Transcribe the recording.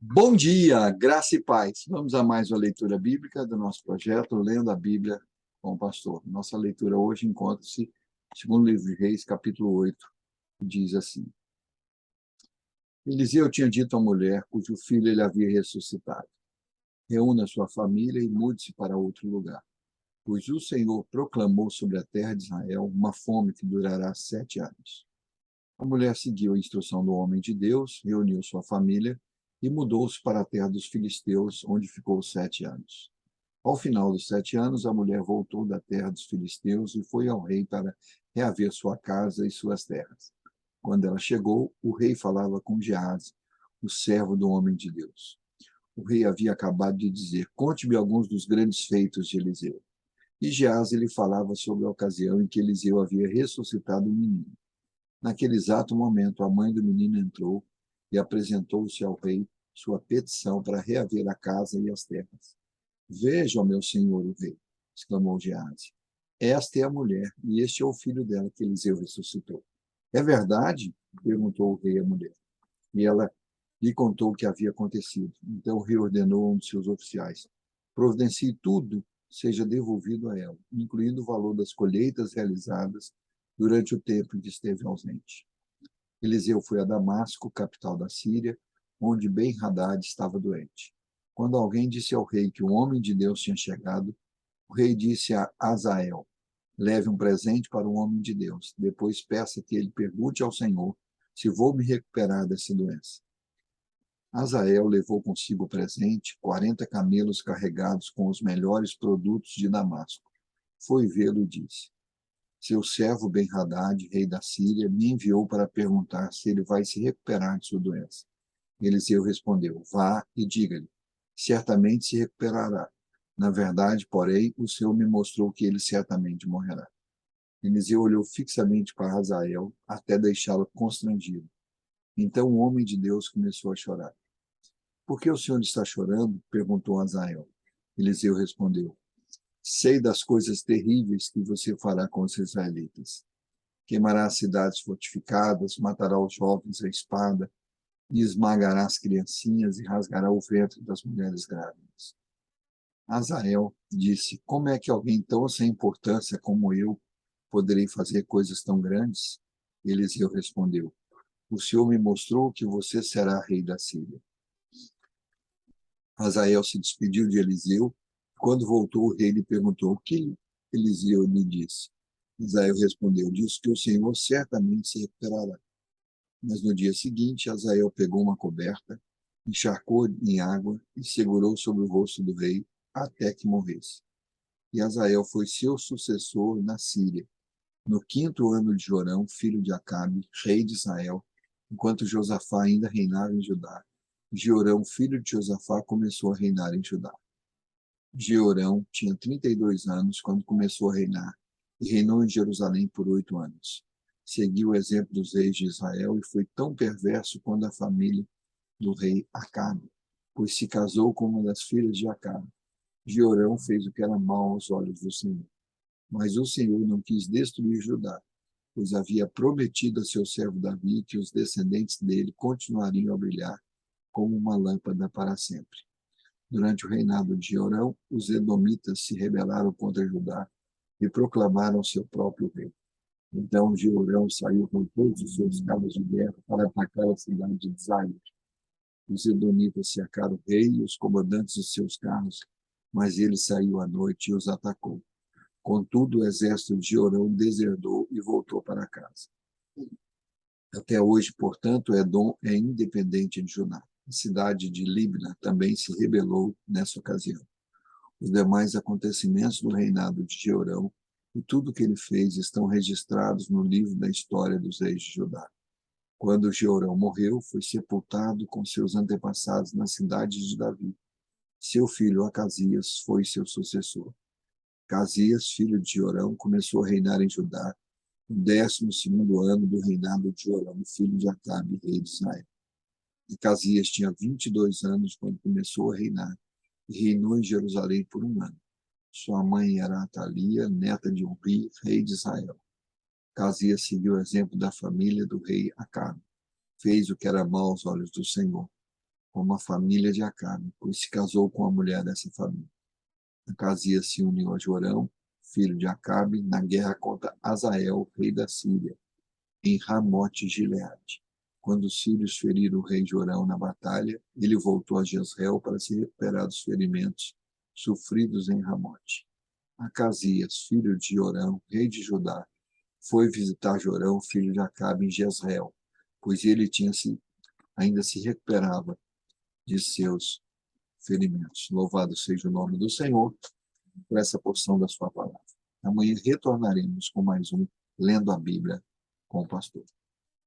Bom dia, graça e paz. Vamos a mais uma leitura bíblica do nosso projeto Lendo a Bíblia com o Pastor. Nossa leitura hoje encontra-se no segundo livro de Reis, capítulo 8, que diz assim: Eliseu tinha dito à mulher cujo filho ele havia ressuscitado: reúna sua família e mude-se para outro lugar, pois o Senhor proclamou sobre a terra de Israel uma fome que durará 7 anos. A mulher seguiu a instrução do homem de Deus, reuniu sua família e mudou-se para a terra dos filisteus, onde ficou 7 anos. Ao final dos 7 anos, a mulher voltou da terra dos filisteus e foi ao rei para reaver sua casa e suas terras. Quando ela chegou, o rei falava com Geazi, o servo do homem de Deus. O rei havia acabado de dizer: conte-me alguns dos grandes feitos de Eliseu. E Geazi lhe falava sobre a ocasião em que Eliseu havia ressuscitado um menino. Naquele exato momento, a mãe do menino entrou e apresentou-se ao rei sua petição para reaver a casa e as terras. Veja, ó meu senhor, o rei, exclamou Geazi. Esta é a mulher, e este é o filho dela que Eliseu ressuscitou. É verdade? Perguntou o rei à mulher. E ela lhe contou o que havia acontecido. Então o rei ordenou a um de seus oficiais: providencie tudo seja devolvido a ela, incluindo o valor das colheitas realizadas durante o tempo em que esteve ausente. Eliseu foi a Damasco, capital da Síria, onde Ben-Hadad estava doente. Quando alguém disse ao rei que um homem de Deus tinha chegado, o rei disse a Azael: leve um presente para o homem de Deus. Depois peça que ele pergunte ao Senhor se vou me recuperar dessa doença. Azael levou consigo o presente, 40 camelos carregados com os melhores produtos de Damasco. Foi vê-lo e disse: seu servo Ben-Hadad, rei da Síria, me enviou para perguntar se ele vai se recuperar de sua doença. Eliseu respondeu: vá e diga-lhe, certamente se recuperará. Na verdade, porém, o Senhor me mostrou que ele certamente morrerá. Eliseu olhou fixamente para Azael até deixá-lo constrangido. Então o homem de Deus começou a chorar. Por que o senhor está chorando? Perguntou Azael. Eliseu respondeu: sei das coisas terríveis que você fará com os israelitas. Queimará as cidades fortificadas, matará os jovens à espada, e esmagará as criancinhas e rasgará o ventre das mulheres grávidas. Azael disse: como é que alguém tão sem importância como eu poderei fazer coisas tão grandes? Eliseu respondeu: o Senhor me mostrou que você será rei da Síria. Azael se despediu de Eliseu. Quando voltou, o rei lhe perguntou: o que Eliseu lhe disse? Azael respondeu: disse que o Senhor certamente se recuperará. Mas no dia seguinte, Azael pegou uma coberta, encharcou em água e segurou sobre o rosto do rei até que morresse. E Azael foi seu sucessor na Síria, no 5º ano de Jorão, filho de Acabe, rei de Israel, enquanto Josafá ainda reinava em Judá. Jeorão, filho de Josafá, começou a reinar em Judá. Jeorão tinha 32 anos quando começou a reinar e reinou em Jerusalém por 8 anos. Seguiu o exemplo dos reis de Israel e foi tão perverso quanto a família do rei Acabe, pois se casou com uma das filhas de Acabe. Jeorão fez o que era mal aos olhos do Senhor. Mas o Senhor não quis destruir Judá, pois havia prometido a seu servo Davi que os descendentes dele continuariam a brilhar como uma lâmpada para sempre. Durante o reinado de Jeorão, os edomitas se rebelaram contra Judá e proclamaram seu próprio rei. Então Jeorão saiu com todos os seus carros de guerra para atacar a cidade de Zair. Os edomitas cercaram o rei e os comandantes de seus carros, mas ele saiu à noite e os atacou. Contudo, o exército de Jeorão deserdou e voltou para casa. Até hoje, portanto, Edom é independente de Judá. A cidade de Libna também se rebelou nessa ocasião. Os demais acontecimentos do reinado de Jeorão e tudo o que ele fez estão registrados no livro da história dos reis de Judá. Quando Jeorão morreu, foi sepultado com seus antepassados na cidade de Davi. Seu filho Acasias foi seu sucessor. Acasias, filho de Jeorão, começou a reinar em Judá no 12º ano do reinado de Jorão, filho de Acabe, rei de Israel. Acasias tinha 22 anos quando começou a reinar e reinou em Jerusalém por 1 ano. Sua mãe era Atalia, neta de Uri, rei de Israel. Acasias seguiu o exemplo da família do rei Acabe. Fez o que era mau aos olhos do Senhor. como a família de Acabe, pois se casou com a mulher dessa família. Acasias se uniu a Jorão, filho de Acabe, na guerra contra Azael, rei da Síria, em Ramote-Gileade. Quando os sírios feriram o rei Jorão na batalha, ele voltou a Jezreel para se recuperar dos ferimentos sofridos em Ramote. Acasias, filho de Jorão, rei de Judá, foi visitar Jorão, filho de Acabe, em Jezreel, pois ele ainda se recuperava de seus ferimentos. Louvado seja o nome do Senhor por essa porção da sua palavra. Amanhã retornaremos com mais um Lendo a Bíblia com o pastor.